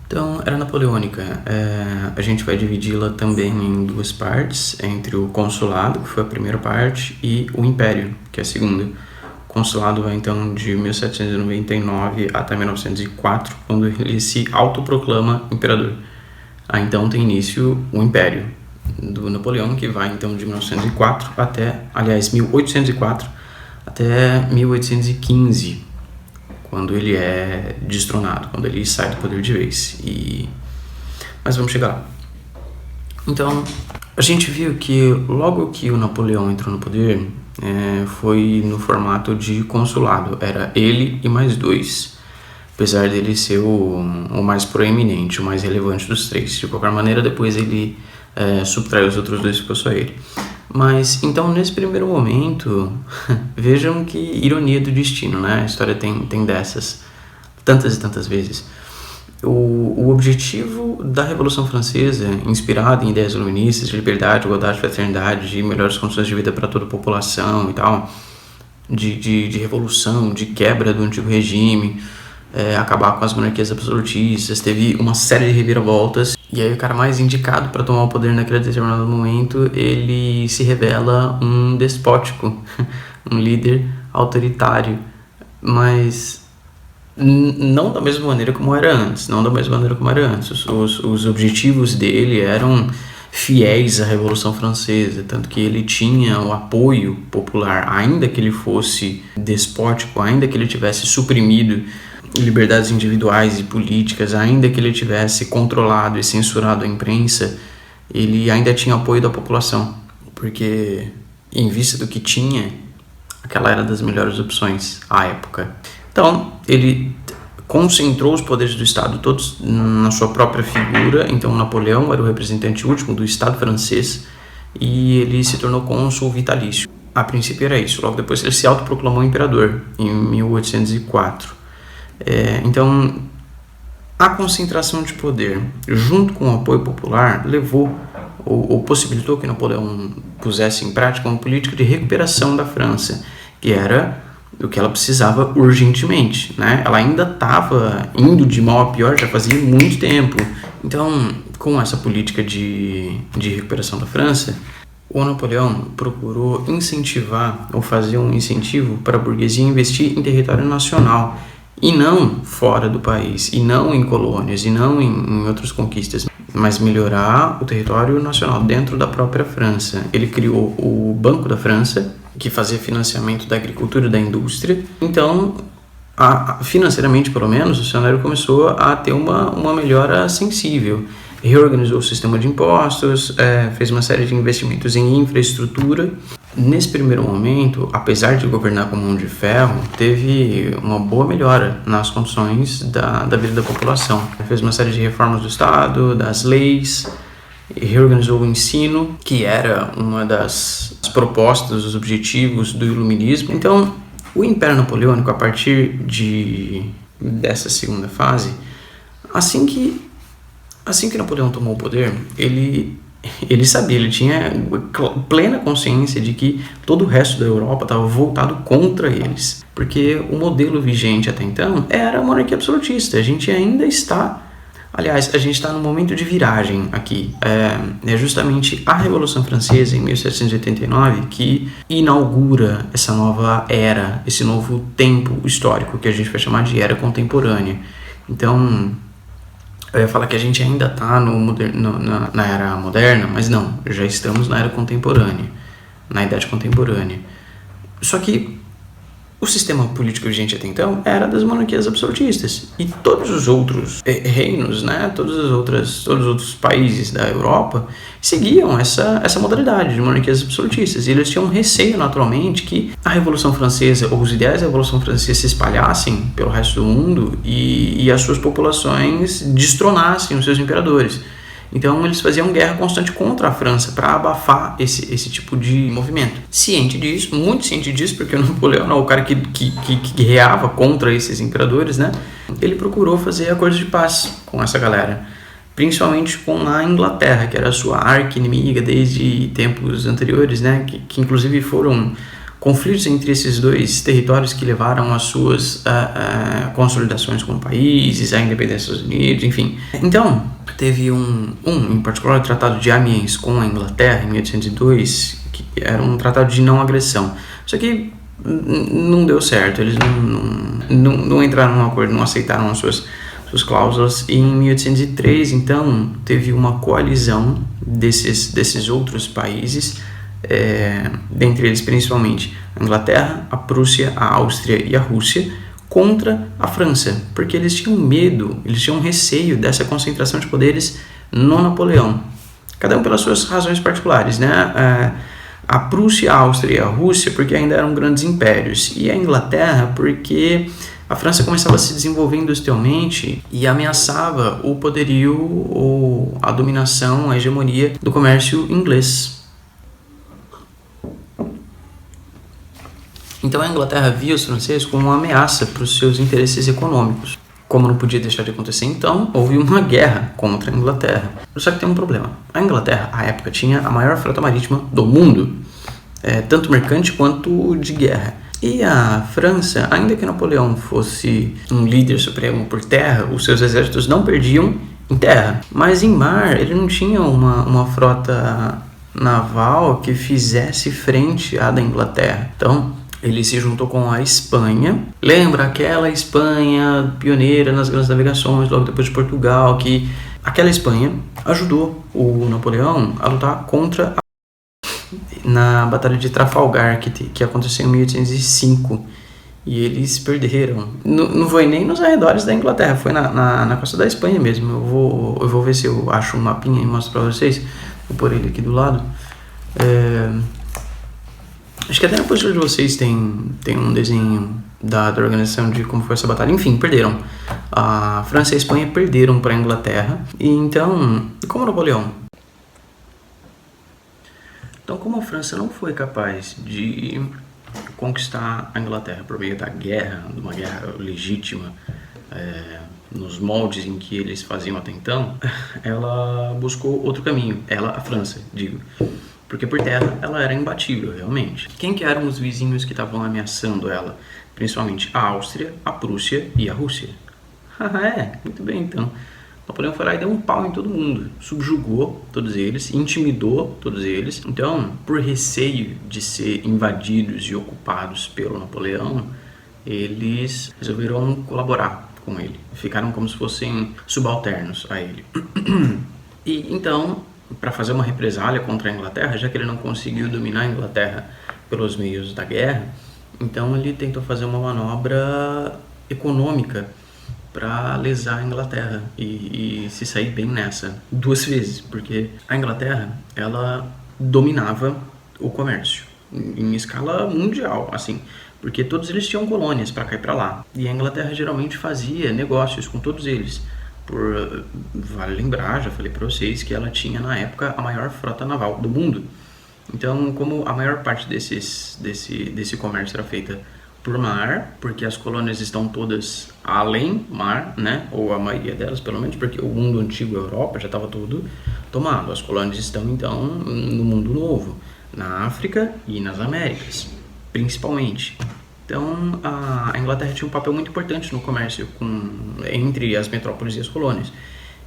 Então, era napoleônica. A gente vai dividi-la também em duas partes, entre o consulado, que foi a primeira parte, e o império, que é a segunda. O consulado vai então de 1799 até 1904, quando ele se autoproclama imperador. Aí então tem início o império do Napoleão, que vai então de 1904 até, aliás, 1804 até 1815, quando ele é destronado, quando ele sai do poder de vez. Mas vamos chegar lá. Então, a gente viu que logo que o Napoleão entrou no poder, foi no formato de consulado. Era ele e mais dois, apesar dele ser o mais proeminente, o mais relevante dos três. De qualquer maneira, depois ele subtraiu os outros dois e ficou só ele. Mas, então, nesse primeiro momento, vejam que ironia do destino, né? A história tem dessas, tantas e tantas vezes. O objetivo da Revolução Francesa, inspirada em ideias iluministas de liberdade, igualdade, fraternidade, de melhores condições de vida para toda a população e tal, de revolução, de quebra do antigo regime, acabar com as monarquias absolutistas, teve uma série de reviravoltas. E aí o cara mais indicado para tomar o poder naquele determinado momento, ele se revela um despótico, um líder autoritário, mas não da mesma maneira como era antes, Os objetivos dele eram fiéis à Revolução Francesa, tanto que ele tinha o apoio popular, ainda que ele fosse despótico, ainda que ele tivesse suprimido liberdades individuais e políticas, ainda que ele tivesse controlado e censurado a imprensa, ele ainda tinha apoio da população, porque em vista do que tinha, aquela era das melhores opções à época. Então, ele concentrou os poderes do Estado todos na sua própria figura. Então, Napoleão era o representante último do Estado francês e ele se tornou cônsul vitalício. A princípio era isso, logo depois ele se autoproclamou imperador, em 1804. Então, a concentração de poder, junto com o apoio popular, levou ou possibilitou que Napoleão pusesse em prática uma política de recuperação da França, que era o que ela precisava urgentemente, né? Ela ainda estava indo de mal a pior, já fazia muito tempo. Então, com essa política de recuperação da França, o Napoleão procurou incentivar ou fazer um incentivo para a burguesia investir em território nacional, e não fora do país, e não em colônias, e não em outras conquistas, mas melhorar o território nacional dentro da própria França. Ele criou o Banco da França, que fazia financiamento da agricultura e da indústria. Então, financeiramente pelo menos, o cenário começou a ter uma melhora sensível. Reorganizou o sistema de impostos, fez uma série de investimentos em infraestrutura. Nesse primeiro momento, apesar de governar com mão de ferro, teve uma boa melhora nas condições da vida da população. Fez uma série de reformas do Estado, das leis, reorganizou o ensino, que era uma das propostas, dos objetivos do iluminismo. Então, o Império Napoleônico, a partir dessa segunda fase, assim que Napoleão tomou o poder, ele sabia, ele tinha plena consciência de que todo o resto da Europa estava voltado contra eles, porque o modelo vigente até então era a monarquia absolutista. A gente ainda está, aliás, a gente está num momento de viragem aqui. É justamente a Revolução Francesa, em 1789, que inaugura essa nova era, esse novo tempo histórico, que a gente vai chamar de era contemporânea. Então, eu ia falar que a gente ainda está na era moderna, mas não, já estamos na era contemporânea, na idade contemporânea. Só que o sistema político vigente até então era das monarquias absolutistas, e todos os outros reinos, né, todos os outros países da Europa seguiam essa modalidade de monarquias absolutistas, e eles tinham receio naturalmente que a Revolução Francesa, ou os ideais da Revolução Francesa, se espalhassem pelo resto do mundo e as suas populações destronassem os seus imperadores. Então eles faziam guerra constante contra a França para abafar esse tipo de movimento. Ciente disso, muito ciente disso, porque o Napoleão é o cara que guerreava contra esses imperadores, né? Ele procurou fazer acordos de paz com essa galera, principalmente com a Inglaterra, que era a sua arqui-inimiga desde tempos anteriores, né? Que inclusive foram conflitos entre esses dois territórios que levaram às suas consolidações como países, a independência dos Estados Unidos, enfim. Então, teve em particular, o Tratado de Amiens com a Inglaterra, em 1802, que era um tratado de não agressão. Só que não deu certo, eles não entraram num acordo, não aceitaram as suas cláusulas, e em 1803, então, teve uma coalizão desses outros países, dentre eles principalmente a Inglaterra, a Prússia, a Áustria e a Rússia, contra a França, porque eles tinham medo, eles tinham receio dessa concentração de poderes no Napoleão, cada um pelas suas razões particulares, né? A Prússia, a Áustria e a Rússia porque ainda eram grandes impérios, e a Inglaterra porque a França começava a se desenvolver industrialmente e ameaçava o poderio, ou a dominação, a hegemonia do comércio inglês. Então a Inglaterra via os franceses como uma ameaça para os seus interesses econômicos. Como não podia deixar de acontecer, então houve uma guerra contra a Inglaterra. Só que tem um problema. A Inglaterra, à época, tinha a maior frota marítima do mundo, tanto mercante quanto de guerra. E a França, ainda que Napoleão fosse um líder supremo por terra, os seus exércitos não perdiam em terra. Mas em mar, ele não tinha uma frota naval que fizesse frente à da Inglaterra. Então, ele se juntou com a Espanha. Lembra aquela Espanha pioneira nas grandes navegações, logo depois de Portugal, que aquela Espanha ajudou o Napoleão a lutar contra na Batalha de Trafalgar, que aconteceu em 1805. E eles perderam. Não foi nem nos arredores da Inglaterra, foi na costa da Espanha mesmo. Eu vou ver se eu acho um mapinha e mostro pra vocês. Vou pôr ele aqui do lado. Acho que até na postura de vocês tem um desenho da organização de como foi essa batalha. Enfim, perderam. A França e a Espanha perderam para a Inglaterra. E então, como Napoleão? Então, como a França não foi capaz de conquistar a Inglaterra por meio da guerra, de uma guerra legítima, nos moldes em que eles faziam até então, ela buscou outro caminho. A França, digo. Porque por terra ela era imbatível, realmente. Quem que eram os vizinhos que estavam ameaçando ela? Principalmente a Áustria, a Prússia e a Rússia. Muito bem então. Napoleão foi lá e deu um pau em todo mundo. Subjugou todos eles, intimidou todos eles. Então, por receio de ser invadidos e ocupados pelo Napoleão, eles resolveram colaborar com ele. Ficaram como se fossem subalternos a ele. E então, para fazer uma represália contra a Inglaterra, já que ele não conseguiu dominar a Inglaterra pelos meios da guerra, então ele tentou fazer uma manobra econômica para lesar a Inglaterra e se sair bem nessa 2 vezes, porque a Inglaterra, ela dominava o comércio em escala mundial, assim, porque todos eles tinham colônias para cá e para lá, e a Inglaterra geralmente fazia negócios com todos eles. Vale lembrar, já falei para vocês, que ela tinha na época a maior frota naval do mundo. Então, como a maior parte desse comércio era feita por mar, porque as colônias estão todas além mar, né? Ou a maioria delas, pelo menos, porque o mundo antigo, a Europa, já estava todo tomado. As colônias estão, então, no mundo novo, na África e nas Américas, principalmente. Então, a Inglaterra tinha um papel muito importante no comércio entre as metrópoles e as colônias.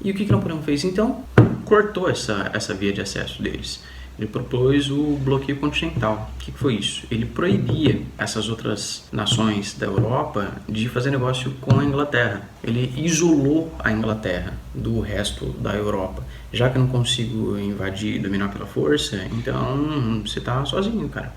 E o que Napoleão fez? Então, cortou essa via de acesso deles. Ele propôs o bloqueio continental. O que foi isso? Ele proibia essas outras nações da Europa de fazer negócio com a Inglaterra. Ele isolou a Inglaterra do resto da Europa. Já que eu não consigo invadir e dominar pela força, então você tá sozinho, cara.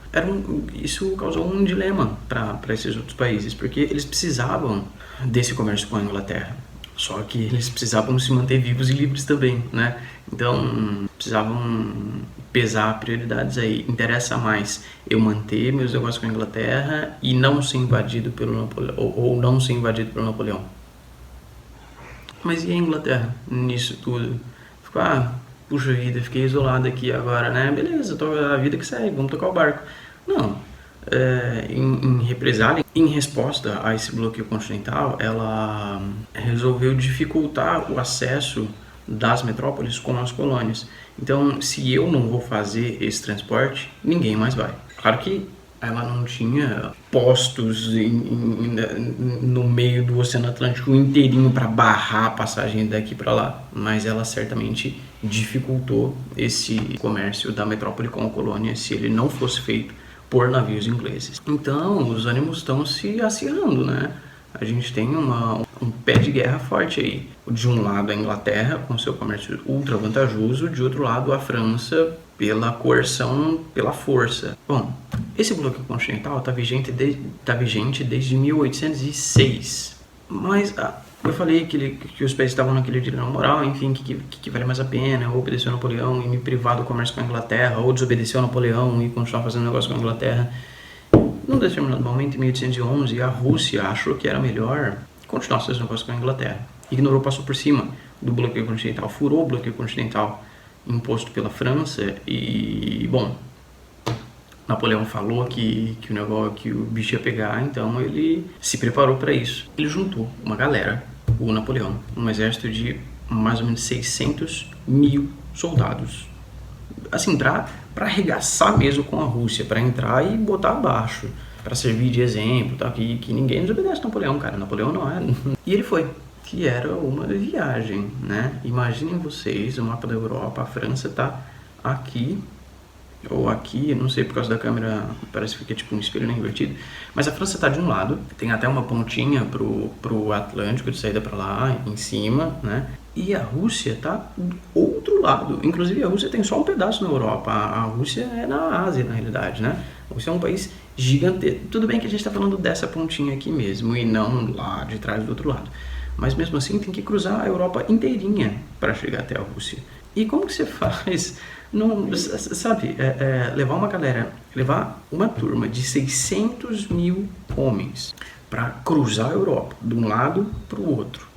Isso causou um dilema para esses outros países, porque eles precisavam desse comércio com a Inglaterra. Só que eles precisavam se manter vivos e livres também, né? Então, precisavam pesar prioridades aí. Interessa mais eu manter meus negócios com a Inglaterra e não ser invadido pelo Napoleão, ou não ser invadido pelo Napoleão. Mas e a Inglaterra nisso tudo? Ficou, puxa vida, fiquei isolado aqui agora, né? Beleza, a vida que segue, vamos tocar o barco. Não. Em represália, em resposta a esse bloqueio continental, ela resolveu dificultar o acesso das metrópoles com as colônias. Então, se eu não vou fazer esse transporte, ninguém mais vai. Claro que ela não tinha postos no meio do Oceano Atlântico inteirinho para barrar a passagem daqui para lá, mas ela certamente dificultou esse comércio da metrópole com a colônia se ele não fosse feito por navios ingleses. Então, os ânimos estão se acirrando, né? A gente tem um pé de guerra forte aí. De um lado a Inglaterra com seu comércio ultra vantajoso, de outro lado a França pela coerção, pela força. Bom, esse bloqueio continental está vigente desde 1806, mas eu falei que os países estavam naquele dilema moral, enfim, que vale mais a pena, ou obedecer a Napoleão e me privar do comércio com a Inglaterra, ou desobedecer a Napoleão e continuar fazendo negócio com a Inglaterra. Num determinado momento, em 1811, a Rússia achou que era melhor continuar seus negócios com a Inglaterra. Ignorou, passou por cima do bloqueio continental, furou o bloqueio continental imposto pela França e, bom, Napoleão falou que o bicho ia pegar, então ele se preparou para isso. Ele juntou uma galera, o Napoleão, um exército de mais ou menos 600 mil soldados, assim, para arregaçar mesmo com a Rússia, para entrar e botar abaixo, para servir de exemplo, tá? Que ninguém desobedece a Napoleão, cara. Napoleão não é. E ele foi, que era uma viagem, né? Imaginem vocês, o mapa da Europa, a França tá aqui, ou aqui, não sei, por causa da câmera, parece que fica tipo um espelho invertido, mas a França tá de um lado, tem até uma pontinha pro Atlântico de saída para lá, em cima, né? E a Rússia tá do outro lado. Inclusive a Rússia tem só um pedaço na Europa. A Rússia é na Ásia, na realidade, né? A Rússia é um país gigantesco. Tudo bem que a gente está falando dessa pontinha aqui mesmo e não lá de trás do outro lado. Mas mesmo assim tem que cruzar a Europa inteirinha para chegar até a Rússia. E como que você faz? Não, sabe, levar uma galera, levar uma turma de 600 mil homens para cruzar a Europa de um lado para o outro.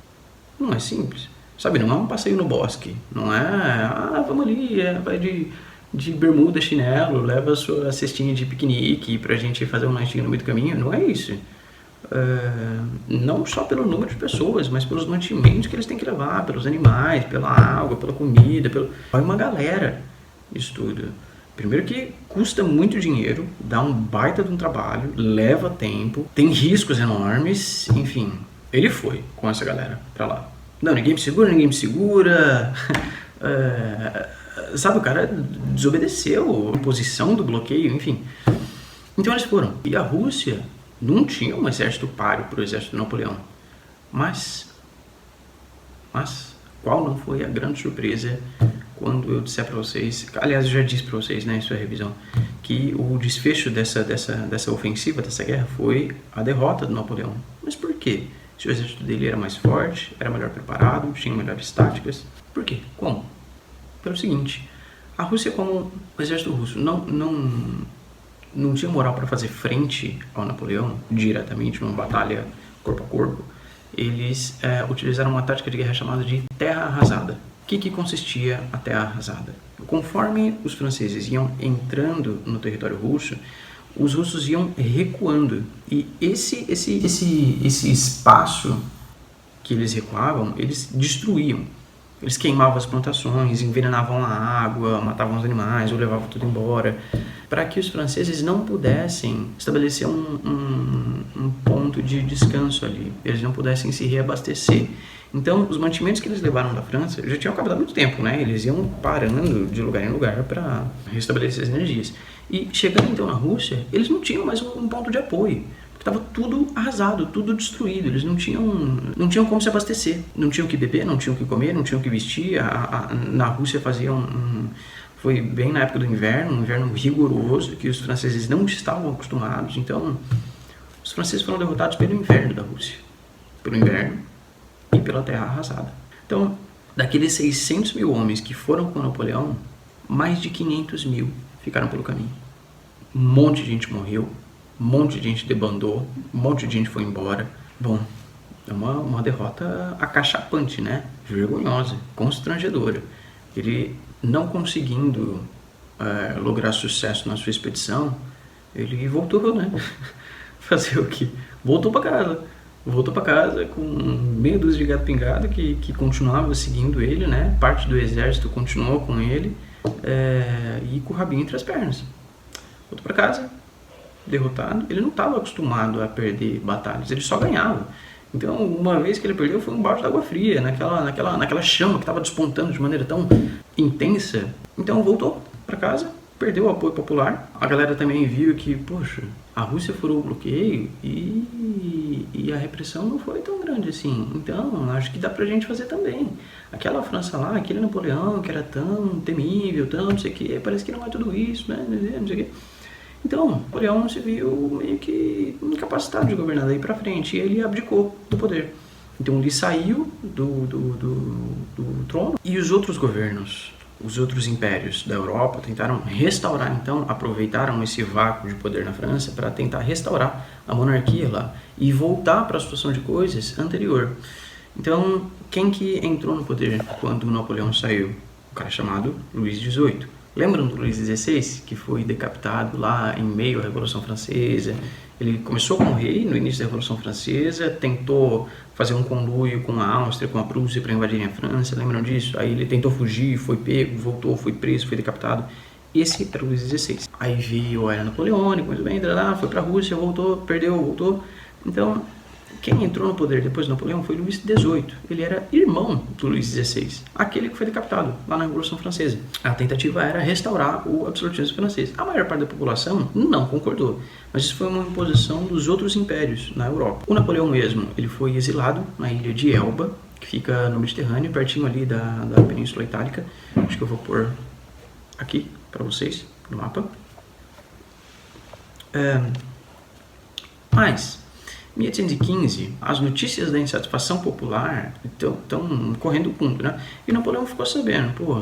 Não é simples. Sabe, não é um passeio no bosque, não é, vamos ali, vai de bermuda, chinelo, leva a sua cestinha de piquenique pra gente fazer um lanchinho no meio do caminho, não é isso. Não só pelo número de pessoas, mas pelos mantimentos que eles têm que levar, pelos animais, pela água, pela comida, vai uma galera isso tudo. Primeiro que custa muito dinheiro, dá um baita de um trabalho, leva tempo, tem riscos enormes, enfim, ele foi com essa galera pra lá. Não, ninguém me segura. Sabe, o cara desobedeceu a imposição do bloqueio, enfim. Então eles foram. E a Rússia não tinha um exército páreo para o exército de Napoleão. Mas, qual não foi a grande surpresa quando eu disser para vocês, aliás, eu já disse para vocês, né, isso é revisão, que o desfecho dessa ofensiva, dessa guerra, foi a derrota do Napoleão. Mas por quê? Se o exército dele era mais forte, era melhor preparado, tinha melhores táticas. Por quê? Como? Pelo seguinte, a Rússia, como o exército russo não tinha moral para fazer frente ao Napoleão diretamente numa batalha corpo a corpo, eles utilizaram uma tática de guerra chamada de terra arrasada. O que consistia a terra arrasada? Conforme os franceses iam entrando no território russo, os russos iam recuando, e esse espaço que eles recuavam, eles destruíam. Eles queimavam as plantações, envenenavam a água, matavam os animais ou levavam tudo embora, para que os franceses não pudessem estabelecer um ponto de descanso ali, eles não pudessem se reabastecer. Então, os mantimentos que eles levaram da França já tinham acabado há muito tempo, né? Eles iam parando de lugar em lugar para restabelecer as energias. E chegando então na Rússia, eles não tinham mais um ponto de apoio, porque estava tudo arrasado, tudo destruído. Eles não tinham como se abastecer, não tinham o que beber, não tinham o que comer, não tinham o que vestir. Na Rússia fazia foi bem na época do inverno, um inverno rigoroso, que os franceses não estavam acostumados. Então, os franceses foram derrotados pelo inverno da Rússia, pelo inverno e pela terra arrasada. Então, daqueles 600 mil homens que foram com Napoleão, mais de 500 mil ficaram pelo caminho. Um monte de gente morreu, um monte de gente debandou, um monte de gente foi embora. Bom, é uma derrota acachapante, né? Vergonhosa, constrangedora. Ele, não conseguindo lograr sucesso na sua expedição, ele voltou, né? Fazer o quê? Voltou para casa com meia dúzia de gato pingado que continuava seguindo ele, né? Parte do exército continuou com ele, e com o rabinho entre as pernas. Voltou para casa, derrotado, ele não estava acostumado a perder batalhas, ele só ganhava. Então, uma vez que ele perdeu, foi um balde de água fria, naquela chama que estava despontando de maneira tão intensa. Então, voltou para casa, perdeu o apoio popular. A galera também viu que, poxa, a Rússia furou o bloqueio e a repressão não foi tão grande assim. Então, acho que dá pra gente fazer também. Aquela França lá, aquele Napoleão que era tão temível, tão não sei o que, parece que não é tudo isso, né? Não sei o que. Então, Napoleão se viu meio que incapacitado de governar daí pra frente e ele abdicou do poder. Então ele saiu do trono e os outros governos, os outros impérios da Europa tentaram restaurar, então aproveitaram esse vácuo de poder na França para tentar restaurar a monarquia lá e voltar para a situação de coisas anterior. Então, quem que entrou no poder quando Napoleão saiu? Um cara chamado Luís XVIII. Lembram do Luís XVI, que foi decapitado lá em meio à Revolução Francesa? Ele começou como rei no início da Revolução Francesa, tentou fazer um conluio com a Áustria, com a Prússia para invadirem a França, lembram disso? Aí ele tentou fugir, foi pego, voltou, foi preso, foi decapitado. Esse era o Luís XVI. Aí veio a era napoleônica, muito bem, foi para a Rússia, voltou, perdeu, voltou. Então, quem entrou no poder depois de Napoleão foi Luís XVIII. Ele era irmão do Luís XVI, aquele que foi decapitado lá na Revolução Francesa. A tentativa era restaurar o absolutismo francês. A maior parte da população não concordou, mas isso foi uma imposição dos outros impérios na Europa. O Napoleão mesmo, ele foi exilado na ilha de Elba, que fica no Mediterrâneo, pertinho ali da Península Itálica. Acho que eu vou pôr aqui para vocês no mapa. Mas 1815, as notícias da insatisfação popular estão correndo fundo, né? E Napoleão ficou sabendo, pô,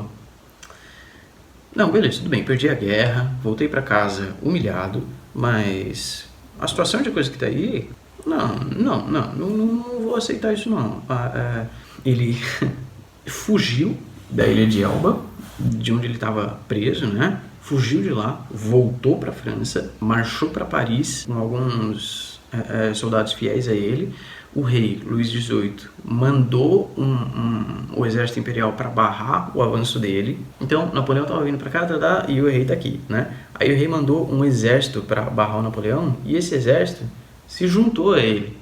não, beleza, tudo bem, perdi a guerra, voltei para casa humilhado, mas a situação de coisa que tá aí, não vou aceitar isso não. Ele fugiu da ilha de Elba, de onde ele estava preso, né? Fugiu de lá, voltou para a França, marchou para Paris com alguns soldados fiéis a ele. O rei Luís XVIII mandou o exército imperial para barrar o avanço dele. Então Napoleão estava vindo para cá e o rei está aqui, né? Aí o rei mandou um exército para barrar o Napoleão e esse exército se juntou a ele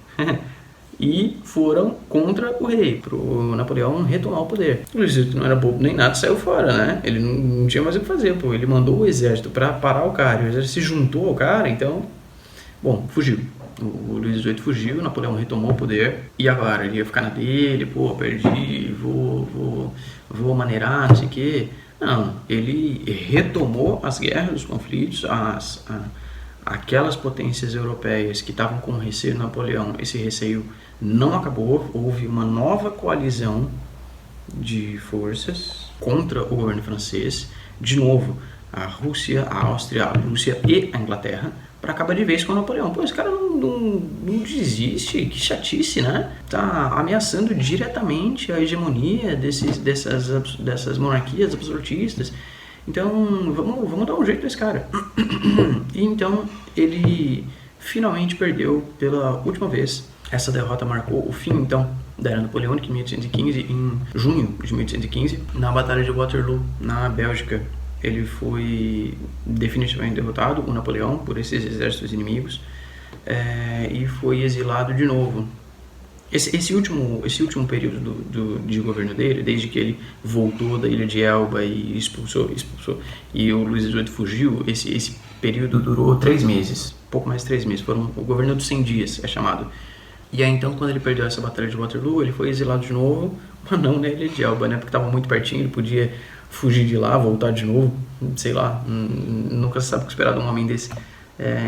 e foram contra o rei, para o Napoleão retomar o poder. O Luís XVIII não era bobo nem nada, saiu fora, né? Ele não tinha mais o que fazer, pô. Ele mandou o exército para parar o cara e o exército se juntou ao cara, então, bom, fugiu. O Luís XVIII fugiu, Napoleão retomou o poder e agora ele ia ficar na dele, pô, perdi, vou maneirar, não sei o quê. Não, ele retomou as guerras, os conflitos, aquelas potências europeias que estavam com receio de Napoleão, esse receio não acabou, houve uma nova coalizão de forças contra o governo francês, de novo, a Rússia, a Áustria, a Prússia e a Inglaterra, para acabar de vez com o Napoleão. Pô, esse cara não desiste, que chatice, né? Tá ameaçando diretamente a hegemonia dessas monarquias absolutistas. Então, vamos dar um jeito nesse cara. E então, ele finalmente perdeu pela última vez. Essa derrota marcou o fim, então, da era napoleônica em 1815, em junho de 1815, na Batalha de Waterloo, na Bélgica. Ele foi definitivamente derrotado, o Napoleão, por esses exércitos inimigos, e foi exilado de novo. Esse último período de governo dele, desde que ele voltou da ilha de Elba e expulsou, e o Luís XVIII fugiu, esse período durou 3 meses, pouco mais de 3 meses, o governo dos 100 dias, é chamado. E aí então, quando ele perdeu essa batalha de Waterloo, ele foi exilado de novo, mas não na ilha de Elba, né, porque estava muito pertinho, ele podia fugir de lá, voltar de novo, sei lá, nunca se sabe o que esperar de um homem desse.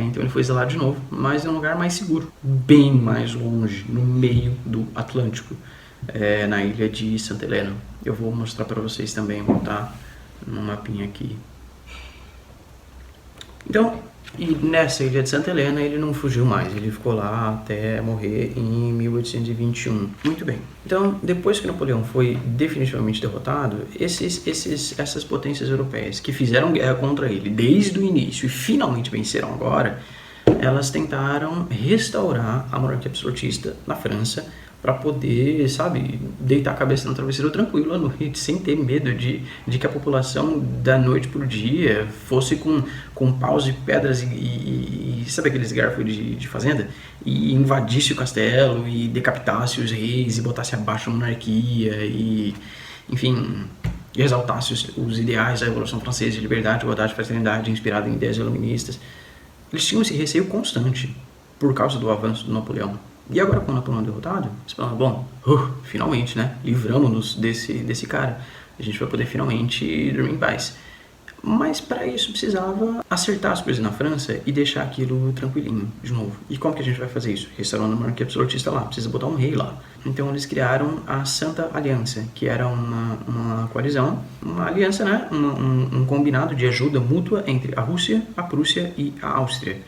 Então ele foi exilado de novo, mas em um lugar mais seguro, bem mais longe, no meio do Atlântico, na ilha de Santa Helena. Eu vou mostrar para vocês também, vou botar no mapinha aqui. Então, e nessa ilha de Santa Helena ele não fugiu mais, ele ficou lá até morrer em 1821. Muito bem. Então, depois que Napoleão foi definitivamente derrotado, essas potências europeias que fizeram guerra contra ele desde o início e finalmente venceram agora, elas tentaram restaurar a monarquia absolutista na França para poder, sabe, deitar a cabeça no travesseiro tranquilo à noite, sem ter medo de que a população da noite pro dia fosse com paus e pedras e sabe aqueles garfos de fazenda? E invadisse o castelo e decapitasse os reis e botasse abaixo a monarquia e, enfim, e exaltasse os ideais da Revolução Francesa de liberdade, igualdade, fraternidade, inspirado em ideias iluministas. Eles tinham esse receio constante por causa do avanço do Napoleão. E agora com o Napoleão derrotado, eles falaram, bom, finalmente, né, livramos-nos desse cara. A gente vai poder finalmente dormir em paz. Mas para isso precisava acertar as coisas na França e deixar aquilo tranquilinho, de novo. E como que a gente vai fazer isso? Restaurando a monarquia absolutista lá, precisa botar um rei lá. Então eles criaram a Santa Aliança, que era uma coalizão, uma aliança, né? Um combinado de ajuda mútua entre a Rússia, a Prússia e a Áustria.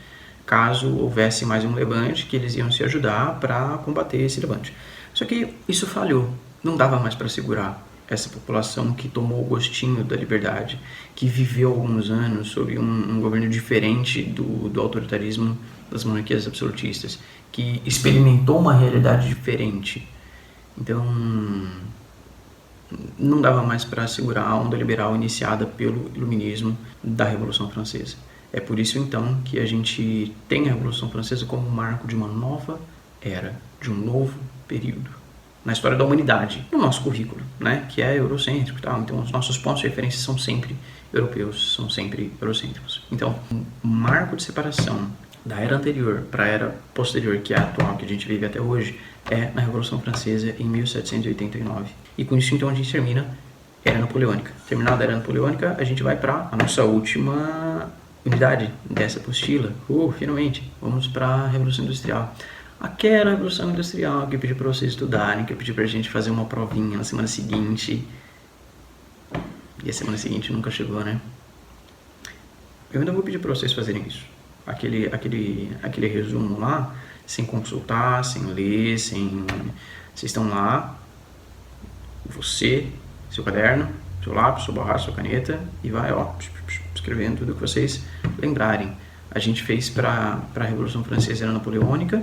Caso houvesse mais um levante, que eles iam se ajudar para combater esse levante. Só que isso falhou, não dava mais para segurar essa população que tomou o gostinho da liberdade, que viveu alguns anos sob um governo diferente do autoritarismo das monarquias absolutistas, que experimentou uma realidade diferente. Então, não dava mais para segurar a onda liberal iniciada pelo iluminismo da Revolução Francesa. É por isso, então, que a gente tem a Revolução Francesa como um marco de uma nova era, de um novo período na história da humanidade, no nosso currículo, né, que é eurocêntrico e tal. Então, os nossos pontos de referência são sempre europeus, são sempre eurocêntricos. Então, o marco de separação da era anterior para a era posterior, que é a atual, que a gente vive até hoje, é na Revolução Francesa, em 1789. E com isso, então, a gente termina a Era Napoleônica. Terminada a Era Napoleônica, a gente vai para a nossa última unidade dessa apostila. Finalmente, vamos para a Revolução Industrial. Aquela Revolução Industrial que eu pedi para vocês estudarem, que eu pedi para a gente fazer uma provinha na semana seguinte. E a semana seguinte nunca chegou, né? Eu ainda vou pedir para vocês fazerem isso. Aquele resumo lá, sem consultar, sem ler, sem... Vocês estão lá, você, seu caderno, seu lápis, sua borracha, sua caneta, e vai, ó, escrevendo tudo que vocês lembrarem. A gente fez para a Revolução Francesa e a Napoleônica,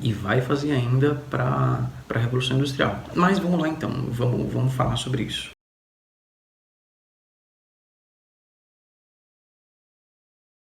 e vai fazer ainda para a Revolução Industrial. Mas vamos lá então, vamos falar sobre isso.